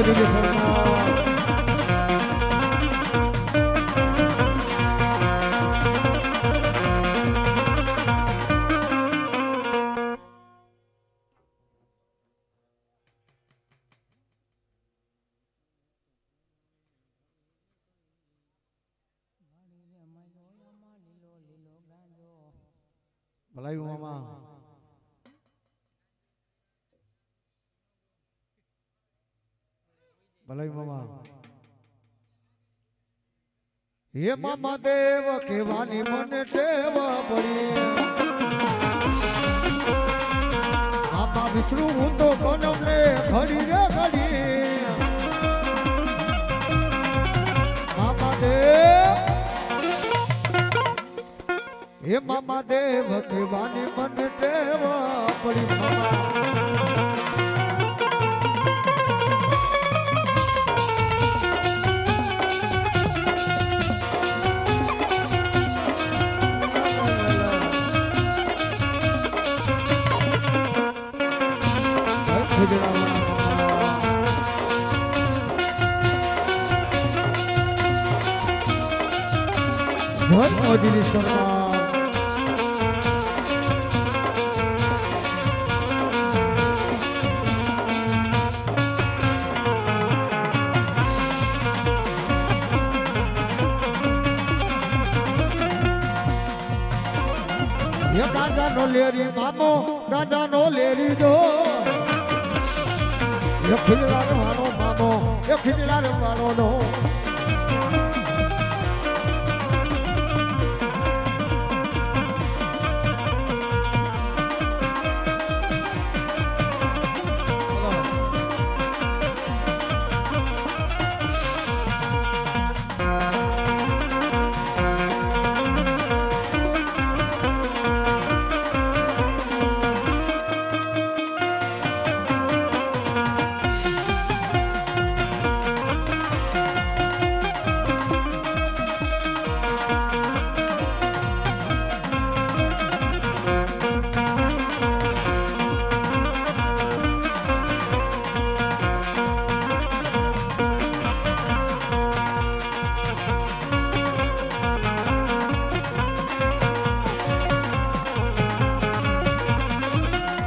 મોદી સરકાર ભલાયું મામા ભલાયું મામા હે મામા દેવ કેવાની મને ટેવ પડી મામા વિષ્ણુ હું તો કોનમ રે ઘડી રે ઘડી મામા દેવ હે મામા દેવ કેવાની મને ટેવ પડી મામા મોદી સરકાર ગાંજા નો લેરી મામો ગાંજા નો લેરી જો ખીજડા રવાનો મામો ખીજડા રવાનો નો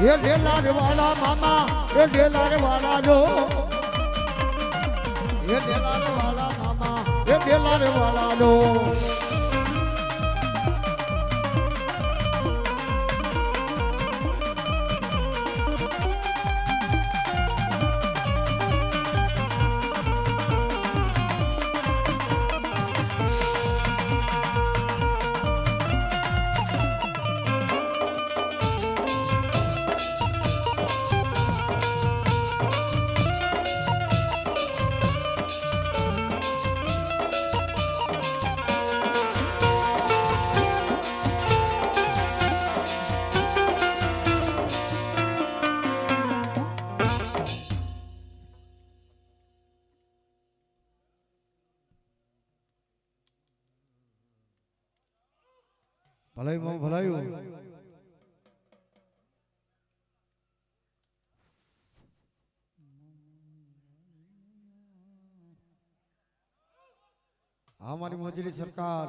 ये ढेलार वाला मामा ये ढेलार वाला जो ये ढेलार वाला मामा ये ढेलार वाला जो ભલાયું ભલાયું हमारी मोदी सरकार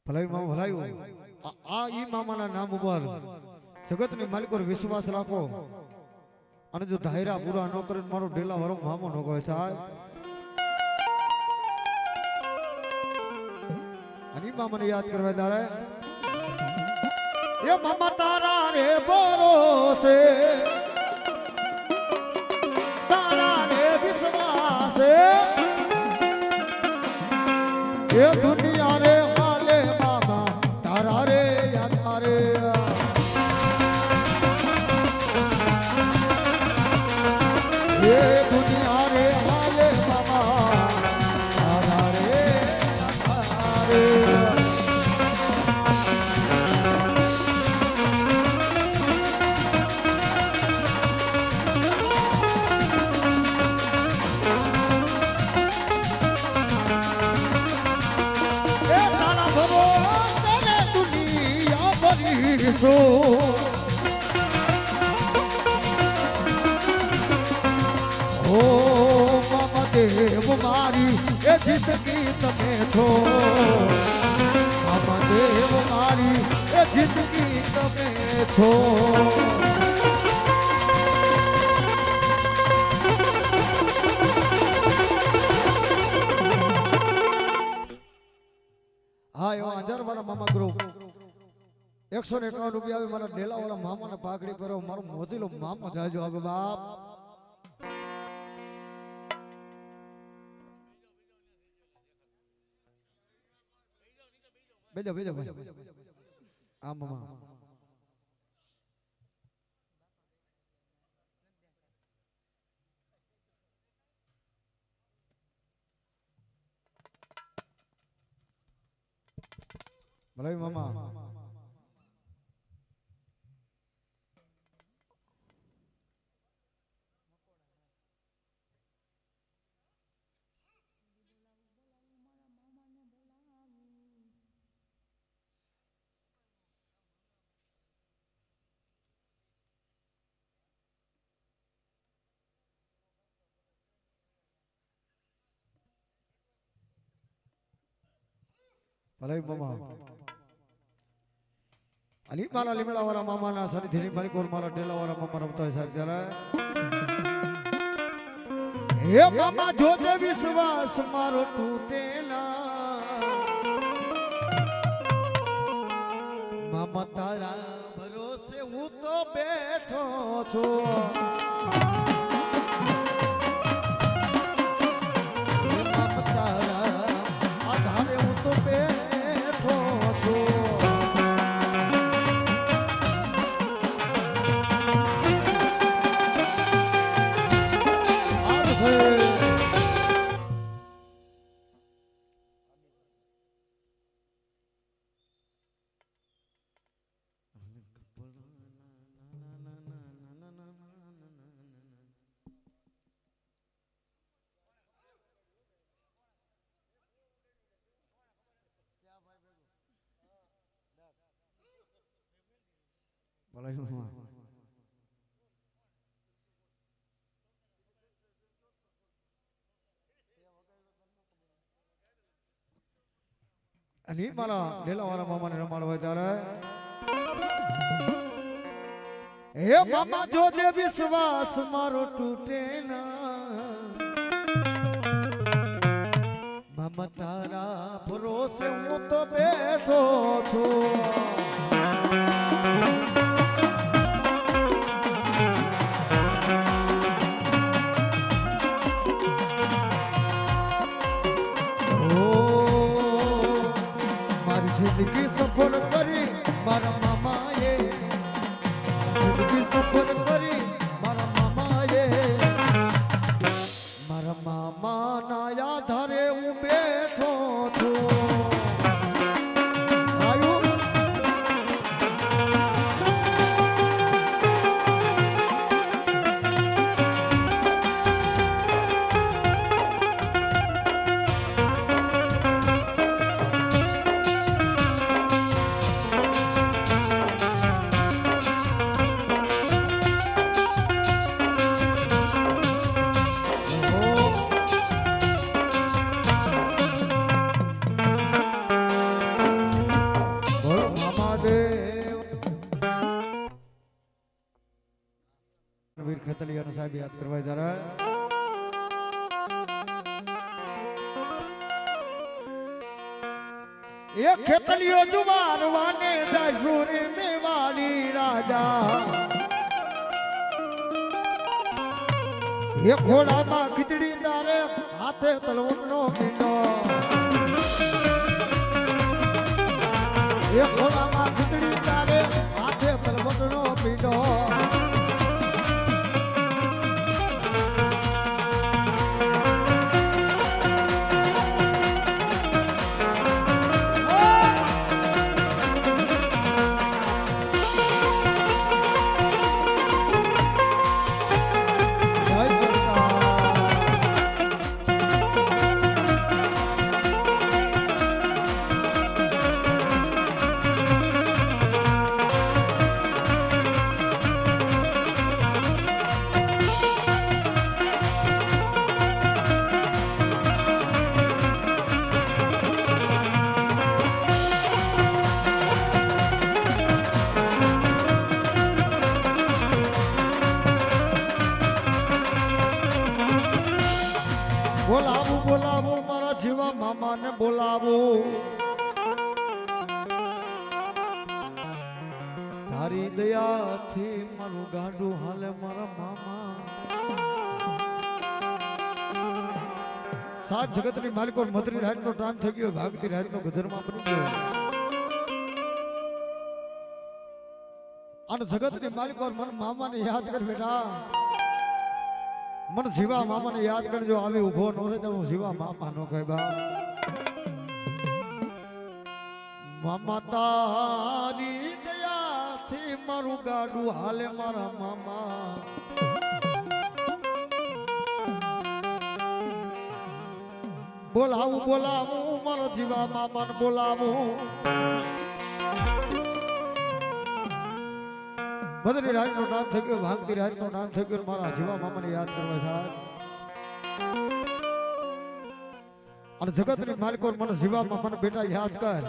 ભલાયું મામા ભલાયું આ ઈ મામાના નામ ઉપર જગતની માલિક પર વિશ્વાસ રાખો અને જો ધાયરા પૂરા ન કરે મારો ઢેલા વાળો મામો ન કહે સાહેબ અને મામાને યાદ કરવા દારે એ મામા તારા રે ભરોસે તારા રે વિશ્વાસે એ દુનિયા રે હાલે મામા તારા રે યાદ રે ये दुनिया रे हाले मामा तारा रे ઓ મામા દેવ મારી એ જિંદગી તમે છો મામા દેવ મારી એ જિંદગી તમે છો હા એવા અંજાર વાળા મામા ગ્રુપ 151 રૂપિયા આવે મારા ડેલા વાળા મામાને પાઘડી કરો મારો મોજીલો મામો જાજો આવે બાપ બેજો બેજો આ મામા ભલે મામા ભલે મામા અલી મારા લીમડા વાળા મામાના સરીથી માલિક ઓર મારા ડેલા વાળા મામા રમતા સાહેબ જરા હે મામા જોજે વિશ્વાસ મારો તૂટે ના મામા તારા ભરોસે હું તો બેઠો છું મામા તારા આધારે હું તો બેઠો છું અને મારા ડેલા વાળા મામાને રમાડવા ત્યારે હે મામા જોજે વિશ્વાસ મારો તૂટે ના મામા તારા ભરોસે હું તો બેઠો છું જિંદગી સફળ કરી મારા મામાએ જિંદગી સફળ કરી મારા મામાએ મારા મામાના આધારે હું બેઠો છું વીર ખેતલિયાનો સાહેબ યાદ કરવા જરા એક ખેતલિયો જુવાર વાને દસુરી મેવાડી રાજા એક ઘોડામાં ખીચડી તારે હાથે તલવટનો પીંડો એક ઘોડામાં ખીચડી તારે હાથે તલવટનો પીંડો મામાને બોલાવો તારી દયાથી મારું ગાંડું હાલે મારા મામા સાત જગતની માલિકો મધરી રાતનો ટાઈમ થઈ ગયો ભાગતી રાતનો ગધરમાં બની ગયો અને જગતની માલિકો મન મામાને યાદ કર બેટા મન જીવા મામાને યાદ કરજો આવી ઉભો નો રહે તો જીવા મામા નો કહે બા મામા તારી દયાથી મારું ગાડું હાલે મારા મામા બોલાવું મારો જીવા મામાને બોલાવું બદરી રાજ નો નામ થઈ ગયો ભાગતી રાજ નો નામ થઈ ગયો મારા જીવા મામાને યાદ કરવા સાહેબ અને જગતની માલિકો મને જીવા મામાને બેટા યાદ કર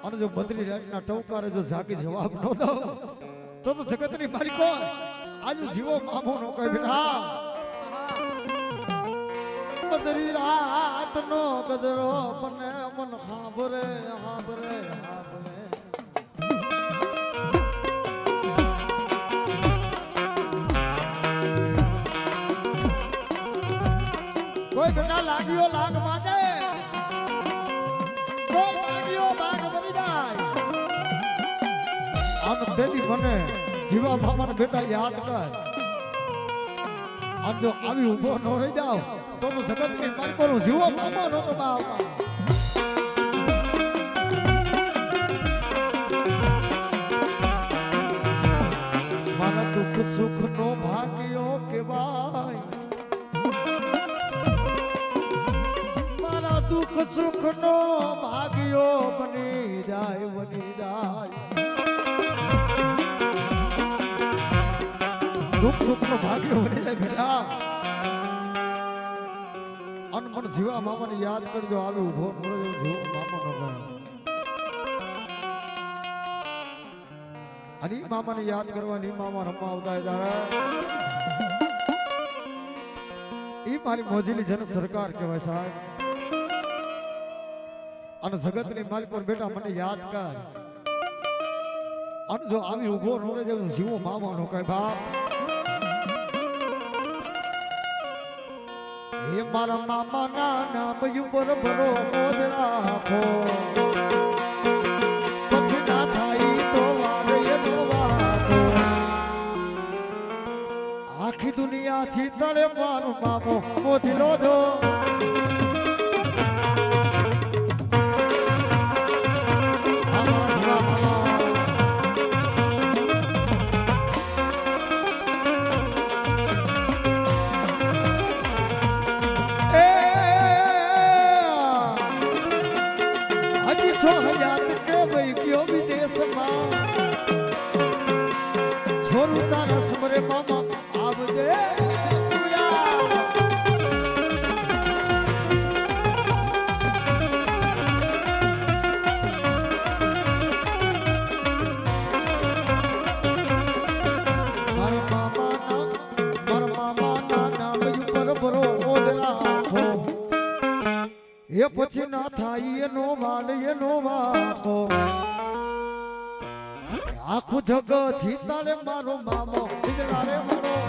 અને જો બદરી રાજ ના ટવકારે જો જાગી જવાબ ન દો તો જગતની માલિકો આજુ જીવો મામો નો કહે બેટા બદરી રાત નો ગદરો મને મન હાંભરે હાંભરે હાંભરે કોઈ બેટા લાગ્યો લાગ માટે તો લાગ્યો ભાગ બની જાય આમ તેથી મને જીવા મામાને બેટા યાદ કર આમ જો આવી ઊભો ન રહી જાવ તો જગતની માલિકોનો જીવો મામો નો તો બાપ મારા દુઃખ સુખ નો ભાગ્યો કેવાય મારા દુઃખ સુખ નો ભાગ્યો બની જાય દુઃખ સુખ નો ભાગ્યો બની જાય બેટા મન જીવા મામાને યાદ કરજો આવે ઉભો નોરો જીવો મામા નો ગણ અને મામાને યાદ કરવાની મામા રમવા આવતા હતા ઈ મારી મોજીલી જન સરકાર કહેવાય સાહેબ અને જગતની માલિકો બેટા મને યાદ કર અને જો આવી ઉભો નોરે જેવું જીવો મામા નો કહે બાપ હે મારા મામા ના નામ ઉપર ભરો મોજ રાખો પછી ના થાય તો વારે નો વાતો આખી દુનિયા થી તળે મારો મામો મોજીલો જો એ પછી ના થાય એનો વાલ એનો વાપો આખું જગ જીતારે મારો મામો રે મારો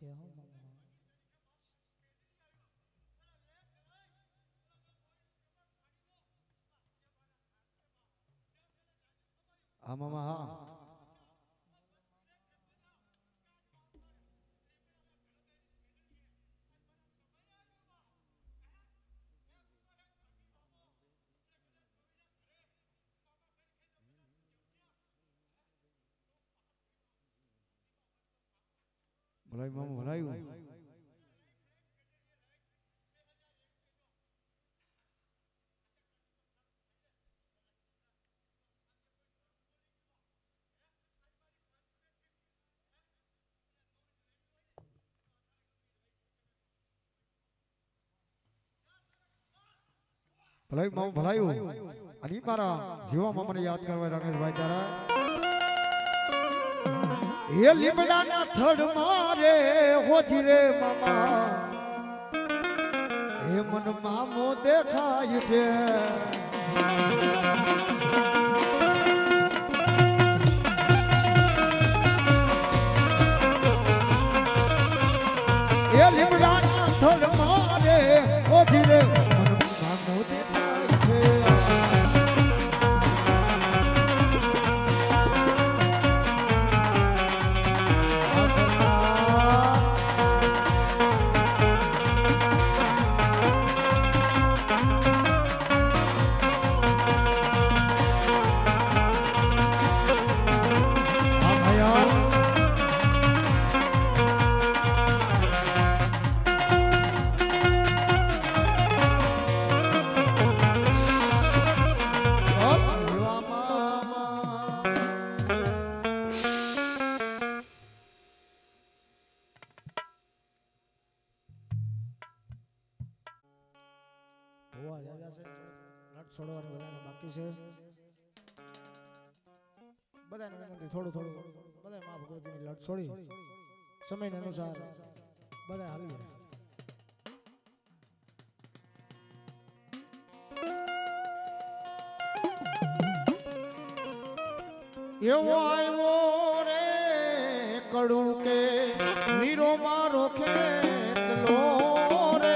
હા મામા હા ભલાઈ મામા ભલાયું ભલાઈ મામા ભલાયું અને ઈ મારા જીવા મામાને યાદ કરવા રાકેશભાઈ તારા એ લીમડાના થડ મારે હોજી રે મામા એ મન મામો દેખાય છે એ લીમડાના થડ મારે હોજી રે મન મામો દેખાય છે છોડવાનું બધાને બાકી છે બધાને વિનંતી થોડું થોડું બધા મા ભગવતીની લટ છોડી સમય અનુસાર બધા હાલી એવો આવ્યો રે કડું કે વીરો મારો ખેતલો રે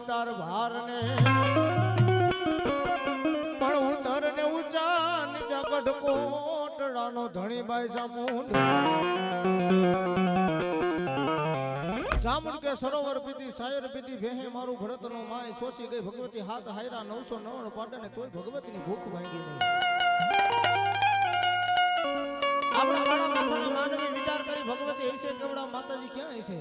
તાર ભારને પણ ઉતર ને ઊંચા નીચા ગઢકોટડાનો ધણીભાઈ સામુંડ જામુન કે સરોવર પીધી શાયર પીધી ભેહે મારું ભરતનો માય શોષી ગઈ ભગવતી હાથ હાયરા 999 પાટને તોય ભગવતીની ભૂખ ભાંગી નહીં. આપણા વાળા માથાના માનવી વિચાર કરી ભગવતી હશે કેવડા માતાજી ક્યાં હશે.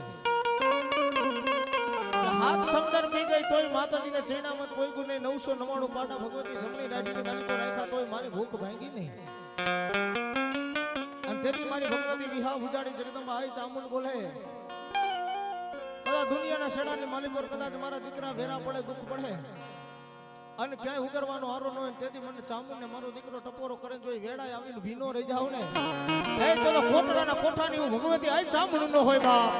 હાથ સમદર પી ગઈ તોય માતાજીને ચૈણામત કોઈ ગુને 999 પાટા ભગવતી જમણી દાઢીની માલિકો રાખ્યા તોય મારી ભૂખ ભાંગી નહીં. અને તેથી મારી ભગવતી વિહા ઉજાડી જગદંબા આઈ ચામુંડ બોલે કદાચ દુનિયાના શેડાની માલિકો કદાચ મારા દીકરા ભેરા પડે દુઃખ પડે અને ક્યાંય ઉગરવાનો આરો ન હોય તેથી મને ચામુંડને મારો દીકરો ટપોરો કરે જોઈ વેડાય આવીને ભીનો રહી જાવ ને એ તો કોટડાના કોઠાની હું ભગવતી આઈ ચામુંડ નો હોય બાપ.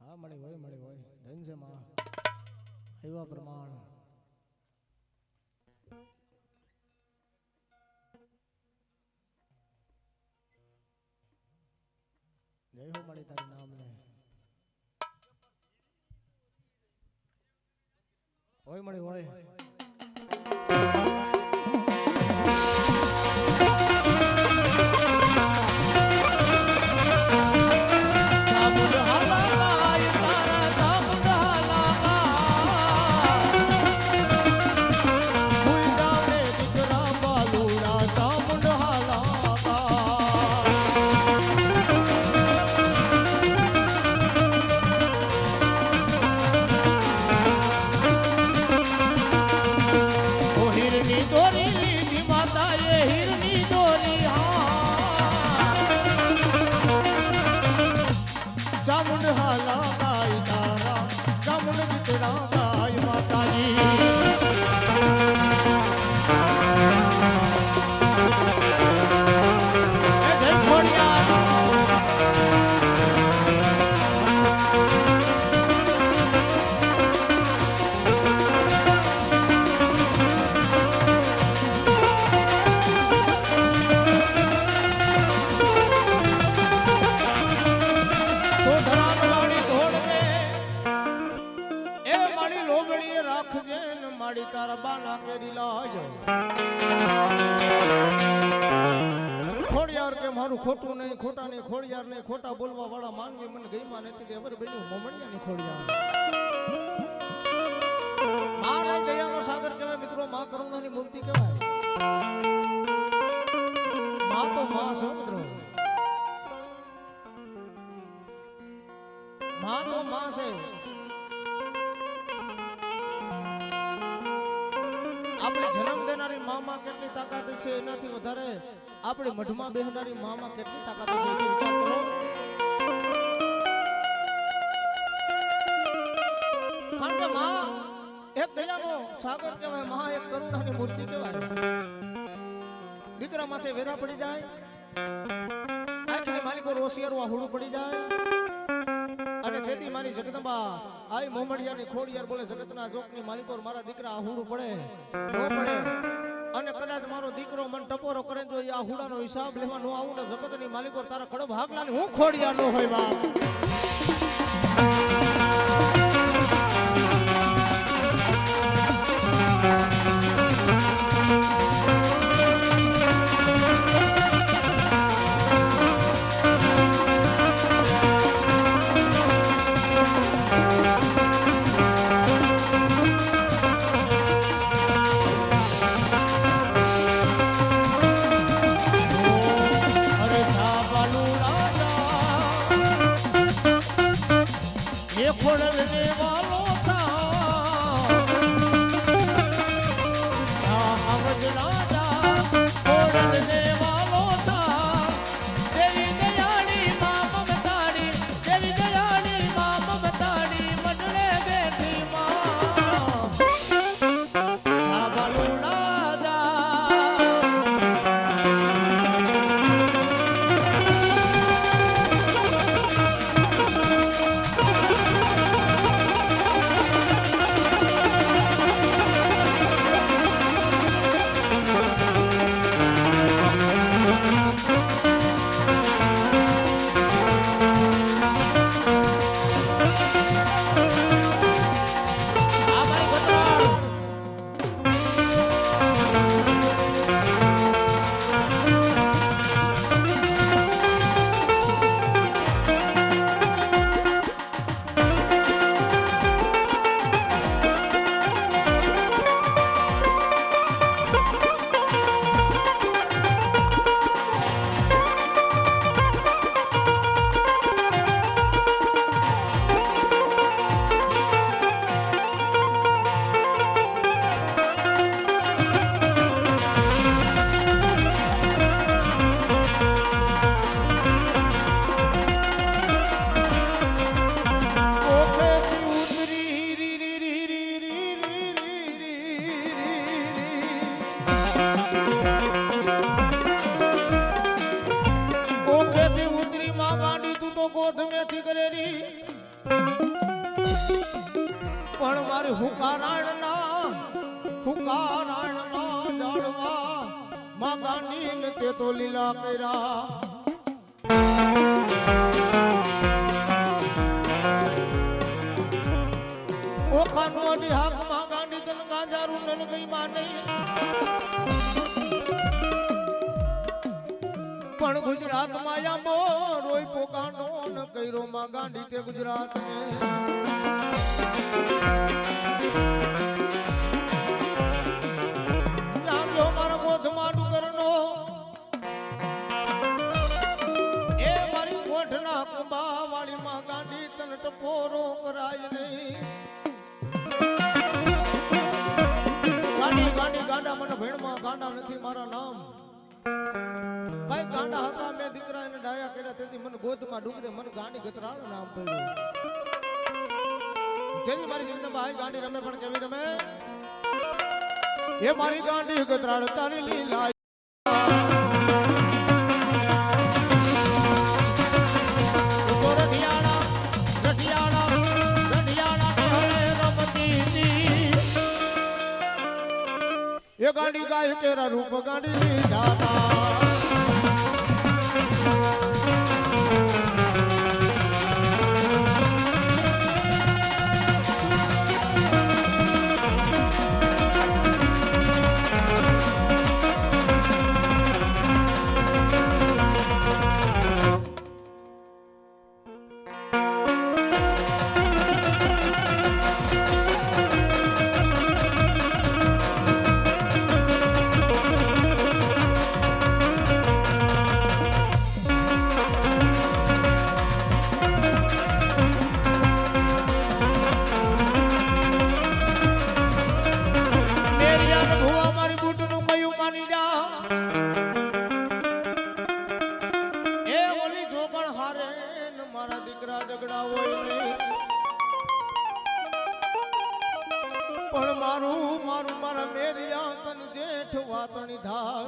હા મળી હોય ધન છે માં એવા પ્રમાણ જય હો મળી તારું નામ ને હોય મળી હોય. ખોટું નહીં ખોટા નહીં ખોડિયાર નહીં ખોટા બોલવા વાળા માનવી મને ગઈમાં નથી તે અવર બન્યું મોમણિયા ની ખોડિયાર. મારા દયાનો સાગર કહેવાય મિત્રો, માં કરુણાની મૂર્તિ કહેવાય. માં તો માં છે મિત્રો, માં તો માં છે. આપણે જન્મ દેનારી મામાં કેટલી તાકાત છે એનાથી વધારે આપણે મઢમાં બેહનારી મામાં કેટલી તાકાત છે વિચાર કરો. કારણ કે માં એક દયાનો સાગર કહેવાય, માં એક કરુણાની મૂર્તિ કહેવાય. દીકરા માથે વેરા પડી જાય, આખી માલિકો રોસિયારું હુડું પડી જાય અને તેથી મારી જગદંબા આઈ મોમડિયાની ખોડિયાર બોલે જગતના જોકની માલિકો મારા દીકરા હુડું પડે નો પડે અને કદાચ મારો દીકરો મન ટપોરો કરે જો આ હુડાનો હિસાબ લેવા નો આવું ને જગતની માલિકો તારા કડબ હાગલાની હું ખોડિયાર નો હોય બાપ. ખોડલ ને વાલો થા મારી હુકારાયણના જાળવા માં ગાંડીને તે તો લીલા કર્યા ઓખાનો અડી હાક માં ગાંડી તન ગાંજારું નન ગઈ માને પણ ગુજરાત માં આંબો રોય પોકાનો ન કર્યો માં ગાંડી તે ગુજરાત ને જાગ્યો મારા ગોધમાં ડુંગરનો એ મારી ગોઠના કુંબા વાળી માં ગાંડી તન ટપોરો કરાય નહીં ગાંડી ગાંડી ગાંડા મને ભેણમાં ગાંડા નથી મારા નામ કઈ ગાંડા હતા મેં દીકરા એને ડાયા કર્યા તેથી મને ગોદમાં ડૂબદે મને ગાંડી ગતરાળ નામ પડ્યું જેની મારી જગદંબા આઈ ગાંડી રમે પણ કેવી રમે એ મારી ગાંડી ગતરાળ તારી લીલા ये गाड़ी गाय केरा रूप गाड़ी दाता પણ મારું મારા મેરિયા તન જેઠ વાતણી ધાર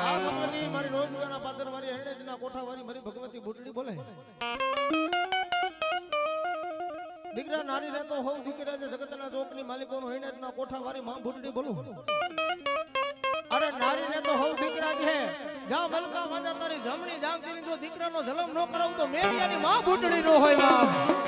આ ભગવતી મારી રોજગારના પાદર મારી હેણેજના કોઠા વાળી મારી ભગવતી બુટડી બોલે દીકરા નારી રહેતો હોવ દીકરા છે જગતના ચોકની માલિકોનો હેણેજના કોઠા વાળી માં બુટડી બોલું અરે નારી ને તો હોવ દીકરા છે જા મલકા માજા તારી જમણી જાગતી જો દીકરાનો જલમ ન કરાવ તો મેરિયાની માં બુટડી નો હોય માં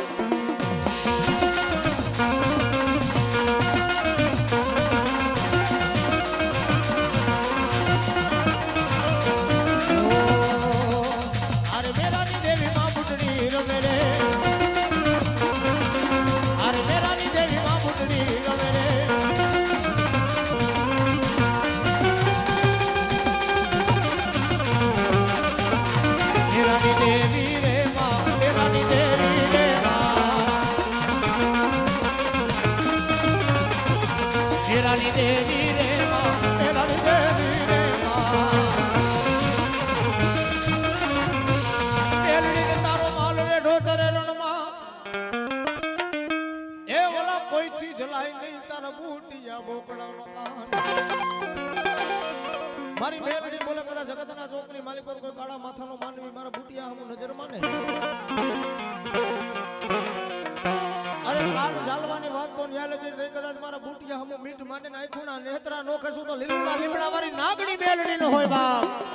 મારી મેલડી બોલે કદા જગતના ચોકની માલિક પર કોઈ કાળા માથાનો માનવી મારા બુટિયા હમુ નજર માને અરે કાળ જાલવાની વાત તો ન્યા લગી રહી કદાચ મારા બુટિયા હમુ મીઠ માટે નાખ્યુના નેત્રા નો ખસું તો લીમડા લીમડા વાળી નાગણી મેલડી નો હોય બાપ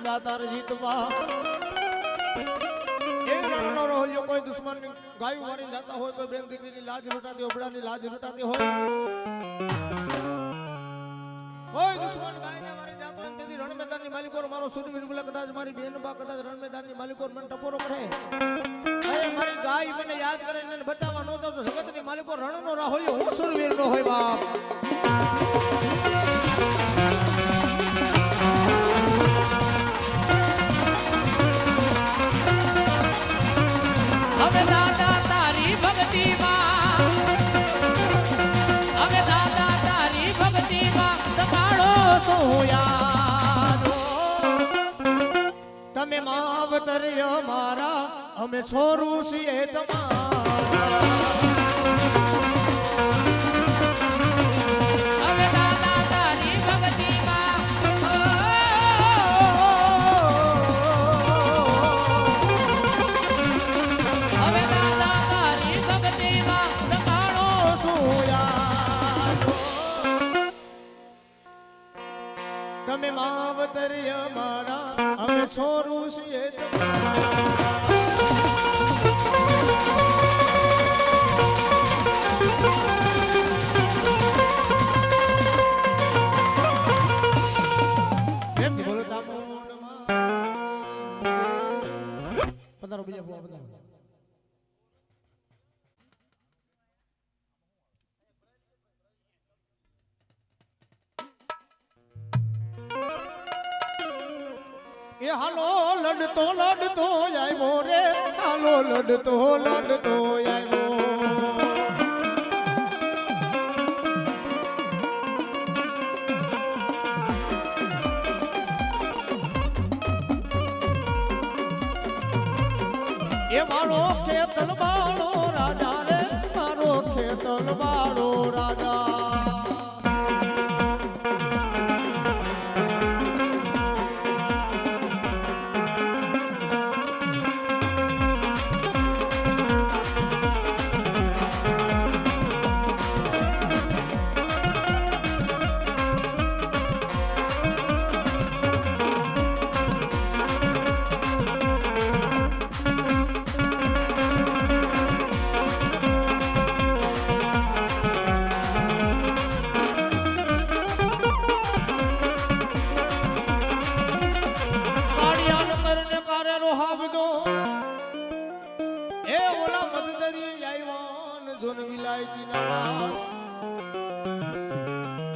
દાતાર જીતવા એ રણનો રોહ્યો કોઈ દુશ્મન ગાયું મારી જાતા હોય કોઈ બેન દીકરીની લાજ લૂંટાતી ઓબડાની લાજ લૂંટાતી હોય કોઈ દુશ્મન ગાયને મારી જાતો હોય તેથી રણ મેદાનની માલિકો મારો સુરવીર બોલે કદાચ મારી બેન બા કદાચ રણ મેદાનની માલિકો મન ટપોરો કરે અરે મારી ગાય મને યાદ કરે ને બચાવવા નો તો જગતની માલિકો રણનો રાહોલ્યો હું સુરવીર નો હોય બાપ હવે દાદા તારી ભક્તિમાં હવે દાદા તારી ભક્તિમાં રમાડો સોયારો તમે માવતર અમારા અમે છોરું છીએ તમારા હવે દાદા તારી ભક્તિમાં હવે દાદા તારી ભક્તિમાં રમાડો સોયારો તમે માવતર અમારા અમે છોરું છીએ પધારો બીજા ફોવા પધારો એ હાલો લડતો લડતો આવ્યો રે હાલો લડતો લડતો આવ્યો એ મારો ખેતલ બાળો રાજા રે મારો ખેતલ બાળો રાજા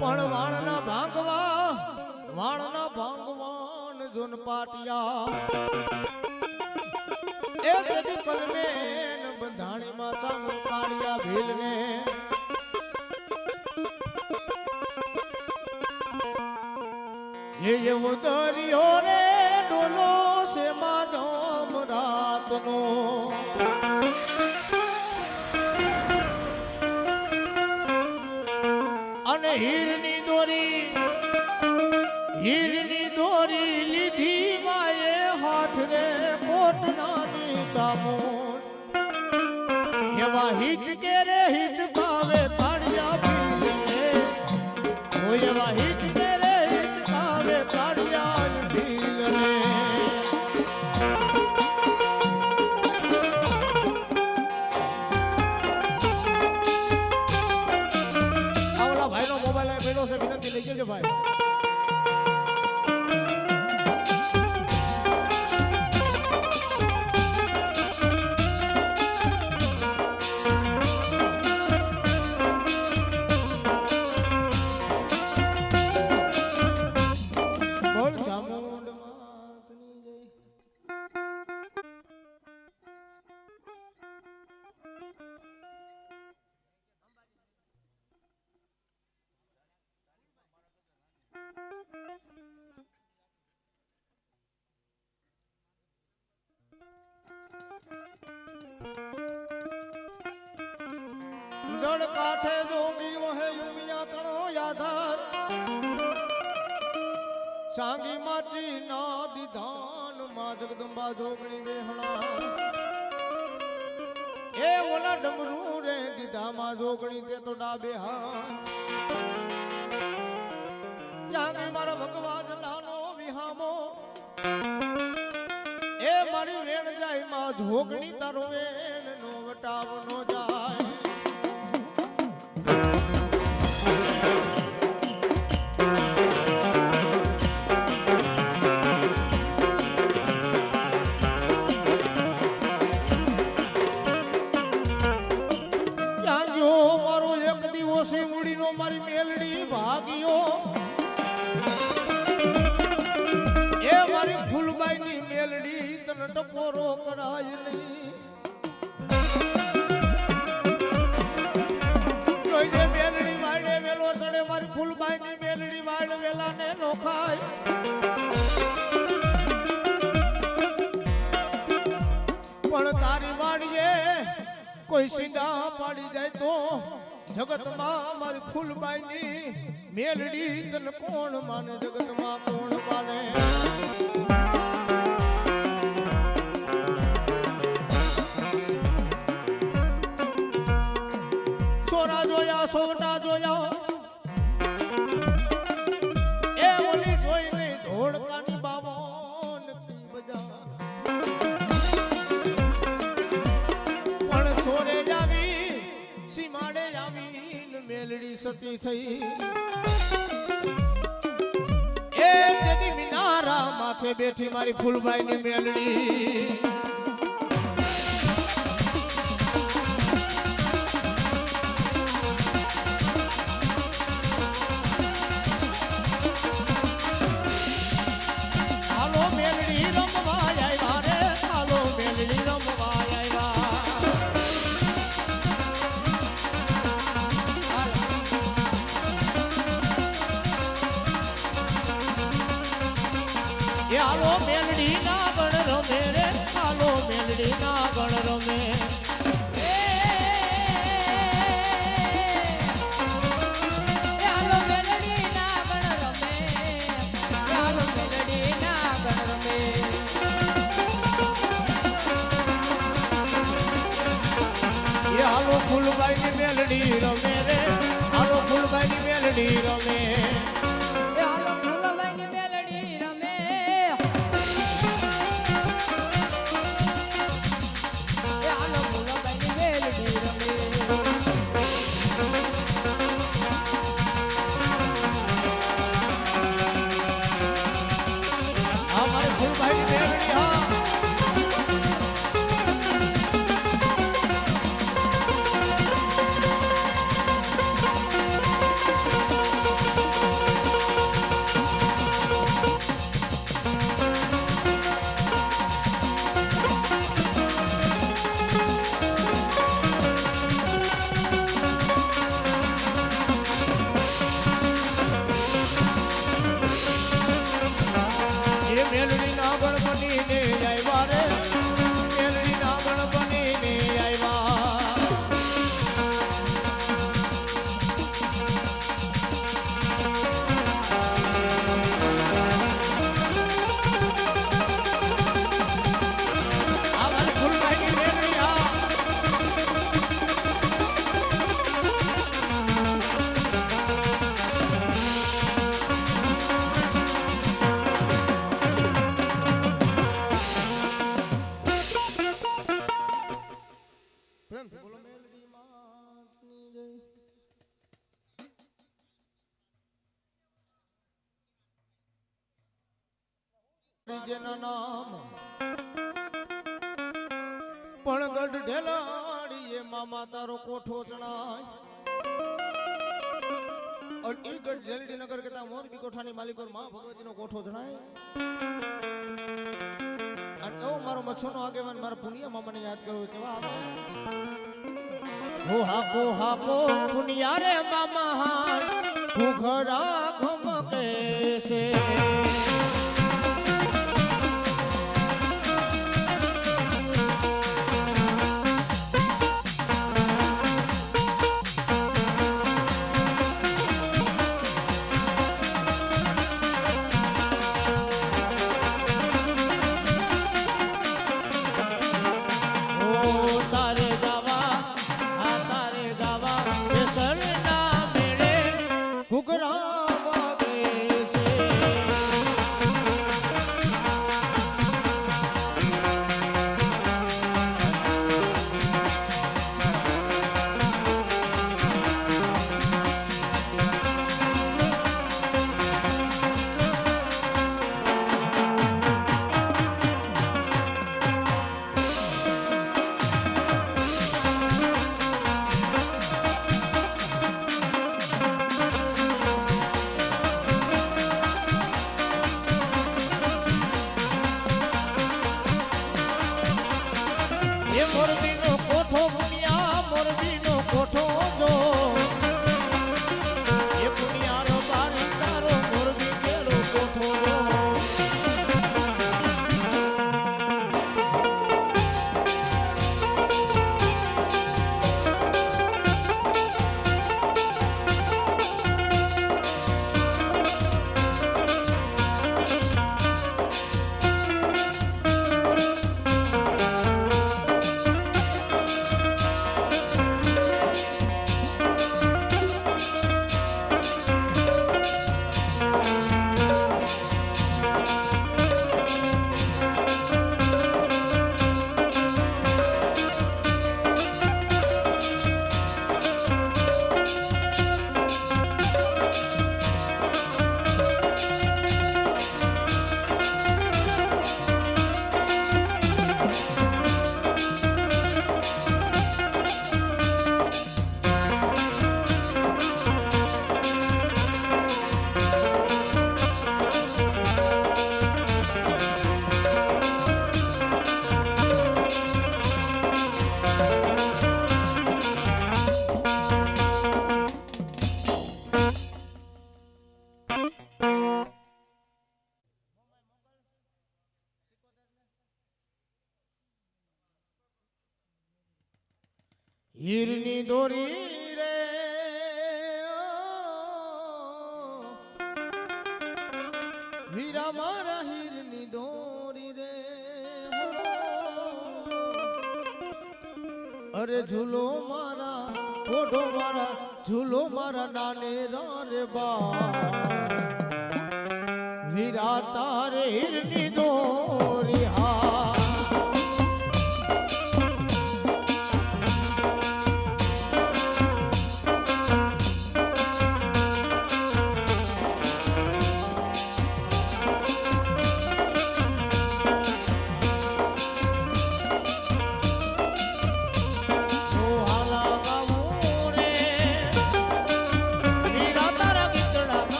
પણ વાણના ભાંગવાન જોન પાટિયા એ તેથી કલમેન બંધાણીમાં સામુ કાળિયા ભીલને એવો દરિયો રે ડોલો છે માધમ રાતનો અને હીરની દોરી લીધી માએ હાથ રે કોટનાની ચામુંડ એવા હિચકે રે હિચકાવે તાળિયા ભીલને ઓ એવા હિચકે રે હિચકાવે તાળિયા ભીલને આવલા ભાઈનો મોબાઈલ આ પેલો છે વિનંતી લઈ જજો ભાઈ જળ કાઠે જોગી વહે યુમિયા તણો યાધાર સાંગી માચી ના દીધાન માં જગદંબા જોગણી વેહણા એ ઓલા ડમરૂ રે દીધા માં જોગણી તે તો ડાબે હાથ યાંગી મારા ભગવા જલાનો વિહામો મેલડીમાં જોગણી તારો વેણ નો વટાવ નો જાય ક્યાં ગયો મારો એક દિવસે મૂડીનો મારી મેલડી ભાગ્યો એ મારી ફૂલબાઈની મેલડી તને ટપોરો કરાય નહીં જોઈને મેલડી વાળે વેલો ચડે મારી ફૂલબાઈની મેલડી વાળ વેલાને નો ખાય પણ તારી વાડીએ કોઈ સીંડા પાડી જાય તો જગતમાં મારી ફૂલબાઈની મેલડી તને કોણ માને જગતમાં કોણ માને સોરા જોયા સોવટા જોયા એ ઓલી જોઈને ધોળકાની બાબો નથી બજા પણ સોરે જાવી સીમાડે આવી મેલડી સતી થઈ એ તેની મિનારા માથે બેઠી મારી ફૂલબાઈની મેલડી હાલો મેલડી રમવા આવ્યા રે હાલો મેલડી રમવા આવ્યા એ હાલો મેલડી ના ગણ રમે રે હાલો મેલડી ના ગણ રમે હાલો મેલડી ના ગણ રમે હાલો મેલડી ના ગણ રમે એ હાલો ફૂલબાઈની મેલડી રમે રે હાલો ફૂલબાઈની મેલડી રમે હાલો ફૂલબાઈની મેલડી રમે હાલો ફૂલબાઈની મેલડી રમે આ મારી ફૂલબાઈની મેલડી હા એ મેલડી ના ગણ બનીને આવ્યા રે મેલડી ના ગણ બનીને આવ્યા આ મારી ફૂલબાઈની મેલડી હા પ્રેમથી બોલો મેલડી માતની જય જેના નામ પણ ગઢ ઢેલાડીએ મામા તારો કોઠો ચણાય અને ઈ ગઢ ઢેલડી નગર કેતા મોરબી કોઠાની માલિકો માં ભગવતીનો કોઠો જણાય અને એવો મારો મચ્છોનો આગેવાન મારા પુનિયા મામાને યાદ કરવો કેવા આવે હો હાકો પુનિયા રે મામા હાર ઘુઘરા ઘમકે છે ઘુઘરા વાગે છે મોરબીનો કોઠો પુનિયા મોરબીનો કોઠો જો એ પુનિયારો બારી તારો મોરબી કેળો કોઠો જો હીરની દોરી રે વીરા મારા હીરની દોરી રે અરે ઝૂલો મારા ઓઢો મારા ઝૂલો મારા નાને રે બા વીરા તારે હીરની દોરી હા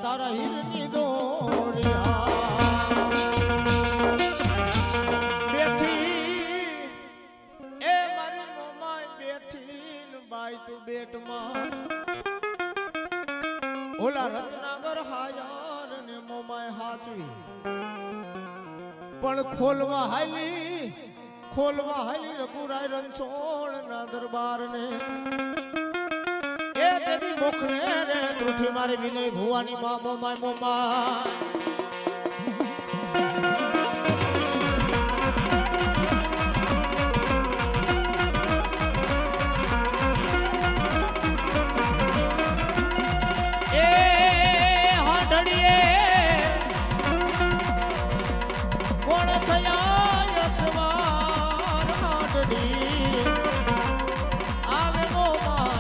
તારા હીરની દોરિયા બેઠી એ મારી મોમાય બેઠી ને બાઈ તું બેટમાં ઓલા રત્નાગર હાયાર ને મોમાય હાચવી પણ ખોલવા હાલી રઘુરાય રણછોડ ના દરબાર ને તેદી મોખરે રે તૂઠી મારી વિનય ભુવાની માં મોમાય મોમાય એ હાંડડીએ કોણ થયા યસવાર હાંડડી આવે મોમાય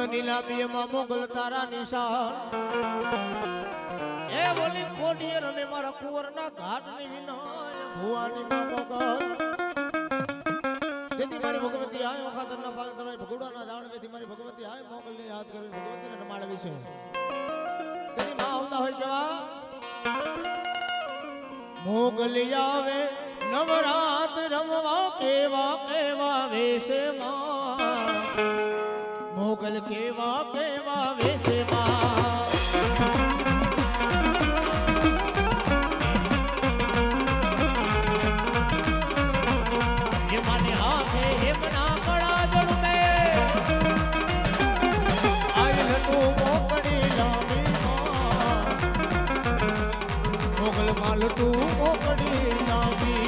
નીલામીમાં મોગલ તારા નિશાન એ બોલી કોડીએ રમે મારા કુંવરના ઘાટની વિનાય ભુવાની માં મોગલ તેથી મારી ભગવતી આયો ખાતરના પાક દરવાય ભગોડાના જાણવેથી મારી ભગવતી આય મોગલને યાદ કરી ભગવતીને રમાડવી છે તેની માં આવતા હોય કેવા મોગલ આવે નવરાત રમવા કેવા કેવા વેશમાં મોગલ કેવા કેવા વેશમાં તું મોકળી નાખી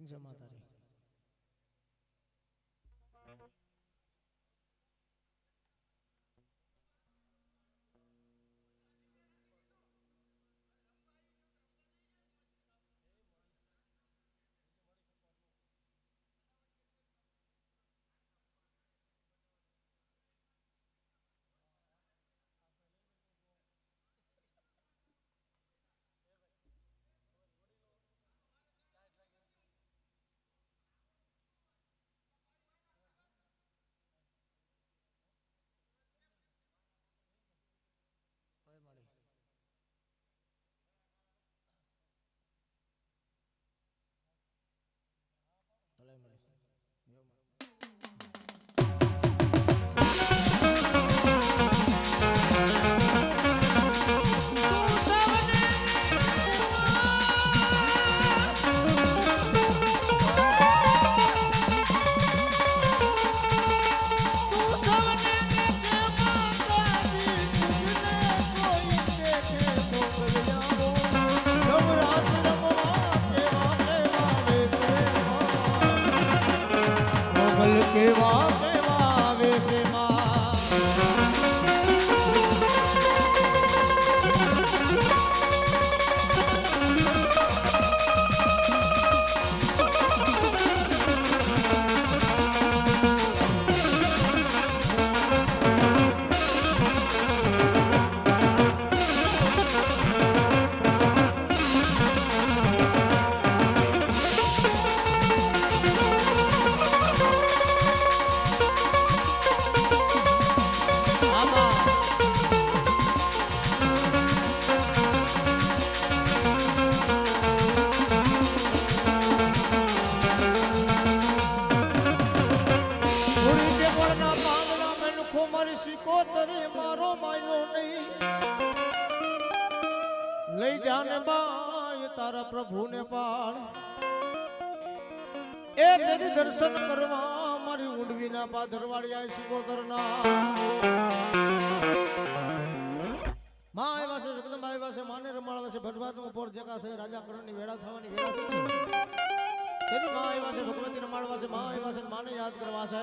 જય માતાજી કેવા કેવા વેશમાં લઈ જાને બાય તારા પ્રભુને પાળ એ તેરી દર્શન કરવા મારી ઉડવીના પાધરવાડિયા સિકોતરના માં આવ્યા છે જગદંબા આવ્યા છે માને રમાડવા છે ભજભાતમાં પોર જગા છે રાજા કરણની વેળા થવાની વેળા થઈ છે તેની માં આવ્યા છે ભગવતી રમાડવા છે માં આવ્યા છે માને યાદ કરવા છે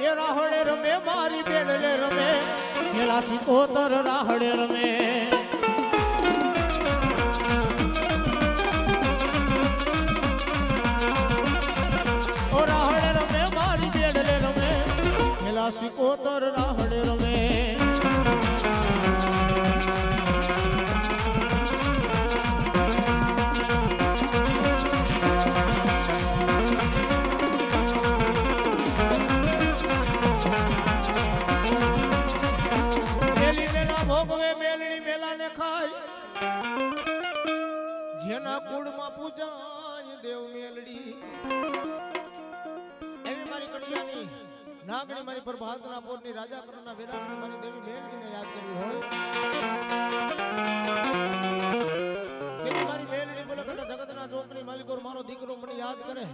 એ રાહડે રમે મારી બેડલે રમે ખેલા સિકોતર રાહડે રમે સિકોતર રાહડે રમે મેલી મેલા ભોગવે મેલડી મેલાને ખાય જેના કુળમાં પૂજાય દેવ મેલડી એવી મારી કડિયાની નાગણી મારી પર ભારતના પોરની રાજા કરણના વેદાંતની મારી દેવી મેલડીને યાદ કરવી હોય જેની મારી મેલડી બોલે કદા જગતના ચોકની માલિકો મારો દીકરો મને યાદ કરે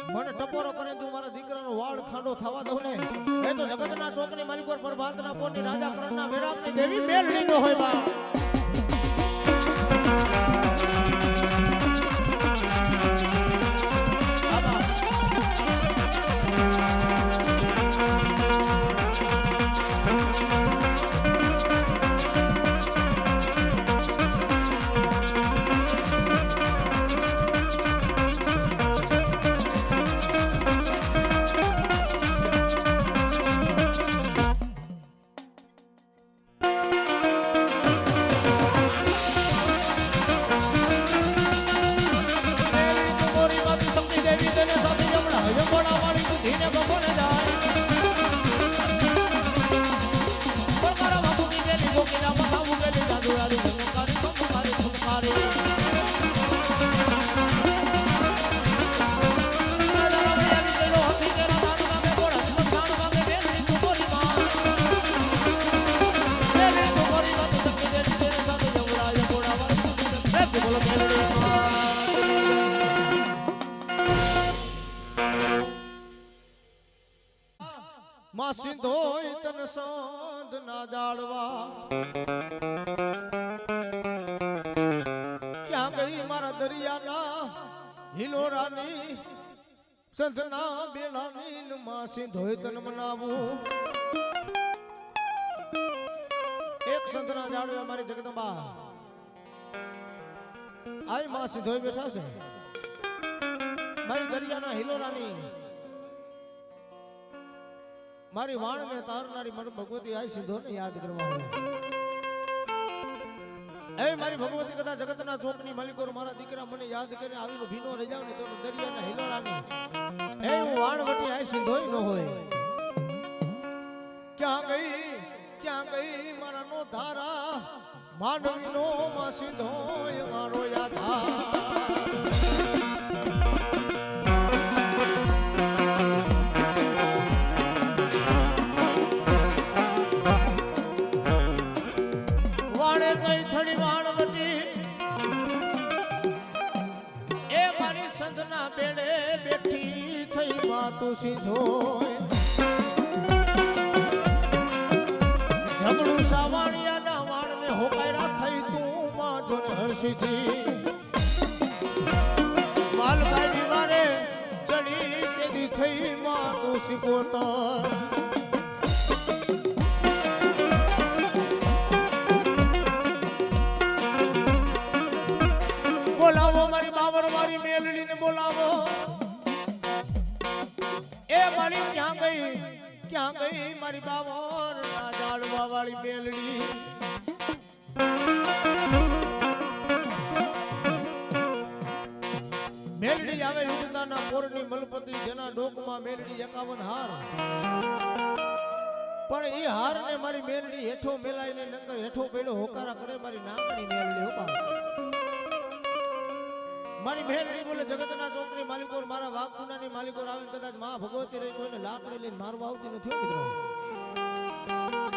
મને ટપોરો કરે તું મારા દીકરાનો વાળ ખાંડો થવા દઉં ને એ તો જગતના ચોકની માલિકો પર ભારતના પોરની રાજા કરણના વેદાંતની દેવી મેલડી નો હોય બા માં સિંધોય તન સાંધ ના જાળવા ક્યાં ગઈ મારા દરિયાના હિલોરાની સંધના બેલાની ન માં સિંધોય તન મનાવું એક સંધના જાળવે મારી જગદંબા આય માં સિંધોય બેઠા છે મારી દરિયાના હિલોરાની મારી વાણ ને તારનારી મન ભગવતી આય સિંધો ને યાદ કરવા એ મારી ભગવતી કદા જગતના ચોકની માલિકો મારા દીકરા મને યાદ કરીને આવીનો ભીનો રહી જાવ ને તો દરિયાના હિલોરાની એ હું વાણવટી આય સિંધોય ન હોય ક્યાં ગઈ મારા નો ધારા માંડવીનો માં સિંધોય મારો યાદા બેડે બેઠી થઈ માતું સિંધોય ઝઘડું સાવાણિયાના વાણને હોકાયરા થઈ તું માં જો હસીથી માલભાઈ દીવારે ચડી તેદી થઈ માતું સિકોતર બોલાવો મારી બાબર મારી મેલડી ને બોલાવો એ મારી ક્યાં ગઈ મારી બાબર ના જાળવા વાળી મેલડી મેલડી આવે યુગદાના પોરની મલપતિ જેના ડોકમાં મેલડી 51 હાર પણ એ હાર ને મારી મેલડી હેઠો મેલાઈને નંગર હેઠો પેડો હોકારા કરે મારી નામની મેલડી હોકા મારી મેલડી બોલે જગતના ચોકની માલિકો મારા વાઘકુંડાની માલિકો આવે કદાચ માં ભગવતી રહી કોઈને લાકડી લઈને મારવા આવતી નથી મિત્રો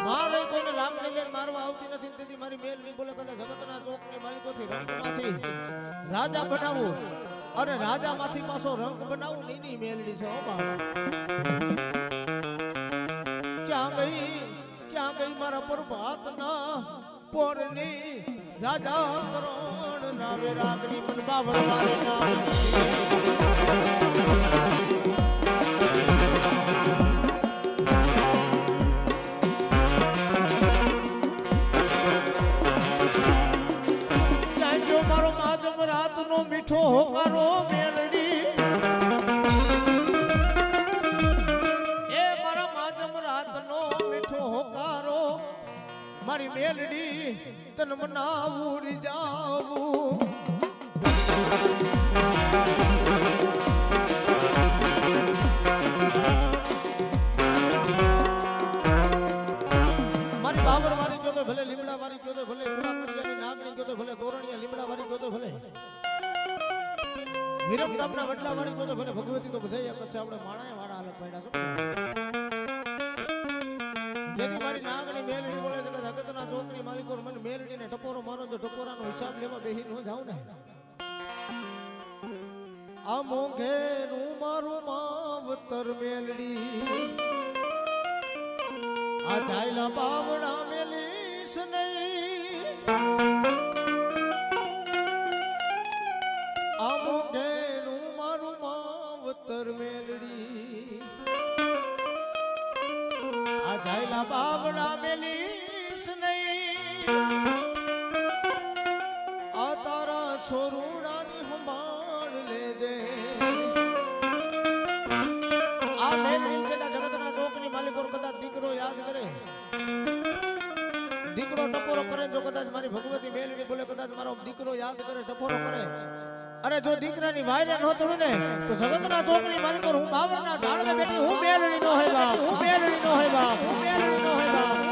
મારે કોઈને લાકડી લઈને મારવા આવતી નથી તેથી મારી મેલડી બોલે કદાચ જગતના ચોકની માલિકોથી રંગમાંથી રાજા બનાવું અને રાજામાંથી પાછો રંગ બનાવું નીની મેલડી છે હો બાબા ક્યાં ગઈ મારા પ્રભાતના પોરની રાજા કરોણ નાવે રાગની મન બાબર મારે નામ જાજો મારો માધમ રાતનો મીઠો હોકારો મેલડી એ મારા માધમ રાતનો મીઠો હોકારો મારી મેલડી તન મનાવું રીજાવું મારી બાબર વારી ગયો તો ભલે લીમડા વારી ગયો તો ભલે ગુડા કડિયાની નાગણી ગયો તો ભલે તોરણિયા લીમડા વારી ગયો તો ભલે વિરમ ગામના વડલા વારી ગયો તો ભલે ભગવતી તો બધા એક જ છે આપણે માણાએ વાળા હાલત પડ્યા છો જેથી મારી નાગણી મેલડી બોલે છે કે જગતના ચોકની માલિકો મને મેલડીને ટપોરો મારો તો ટપોરાનો હિસાબ લેવા બેહી ન જાવ ને આ મોંઘેનું મારું માવતર મેલડી આ ચાયલા બાવડા મેલીશ નહીં આ મોંઘેનું મારું માવતર મેલડી આ જાયલા બાબડા મેલીશ નહીં આ તારા છોરુડાની સંભાળ લેજે આ મેલડી પેલા જગતના ચોકની માલિકો કદાચ દીકરો યાદ કરે દીકરો ટપોરો કરે જો કદાચ મારી ભગવતી મેલડી બોલે કદાચ મારો દીકરો યાદ કરે ટપોરો કરે અરે જો દીકરાની વાયરે ન તોડું ને તો જગતના ચોકની માલિકો હું બાવરના ઝાડમાં બેઠી હું મેલડી નો હોય બાપ હું મેલડી નો હોય બાપ હું મેલડી નો હોય બાપ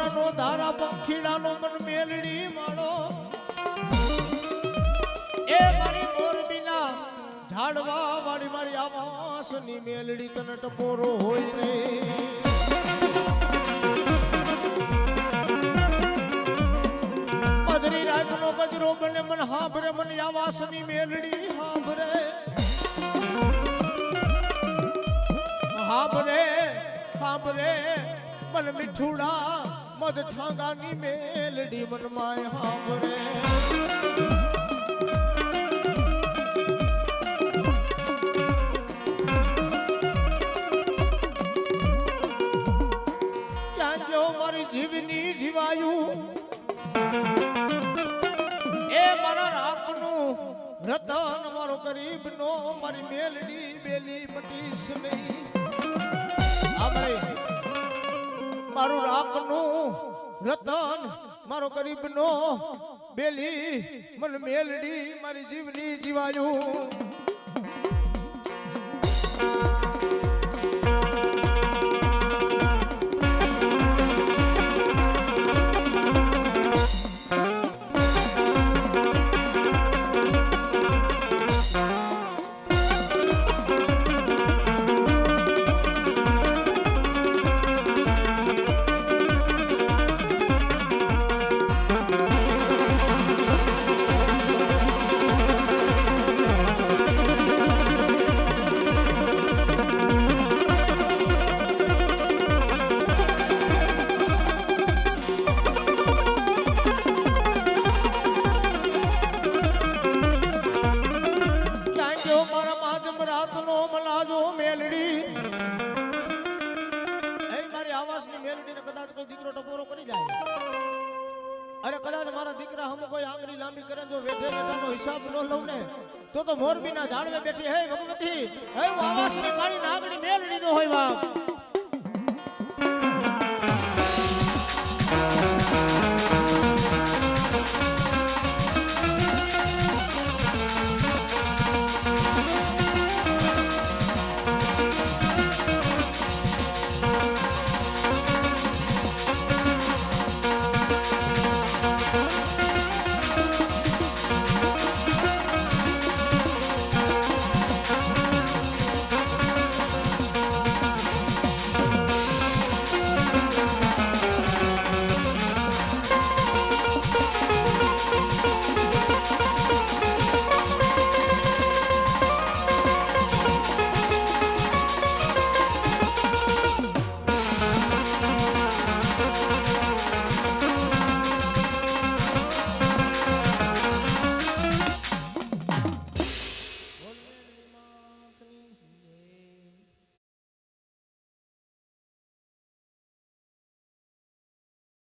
મનનો ધારા પંખીડાનો મન મેલડી માળો એ મારી મોરબીના ઝાડવા વાળી મારી આવાસની મેલડી તને ટપોરો હોય રે પધરી રાતનો ગજરો બને મન હાંભરે મન આવાસની મેલડી હાંભરે હાંભરે હાંભરે મન મીઠુડા મધ ઠાંગાની મેલડી મન માય હાંભરે ક્યાં જો મારી જીવની જીવાયું એ મારા રાખનું રતન મારો ગરીબનો મારી મેલડી બેલી મટીશ નહીં મારું રાખનું રતન મારો ગરીબનો બેલી મન મેલડી મારી જીવની જીવાયું અરે કદાચ મારા દીકરા હમ કોઈ આંગળી લાંબી કરે જો વેઠે વેઠાનો હિસાબ ન લઉં ને તો મોરબીના ઝાડવે બેઠી હે ભગવતી હે આવાસની કાળી નાગણી મેલડી નો હોય બાપ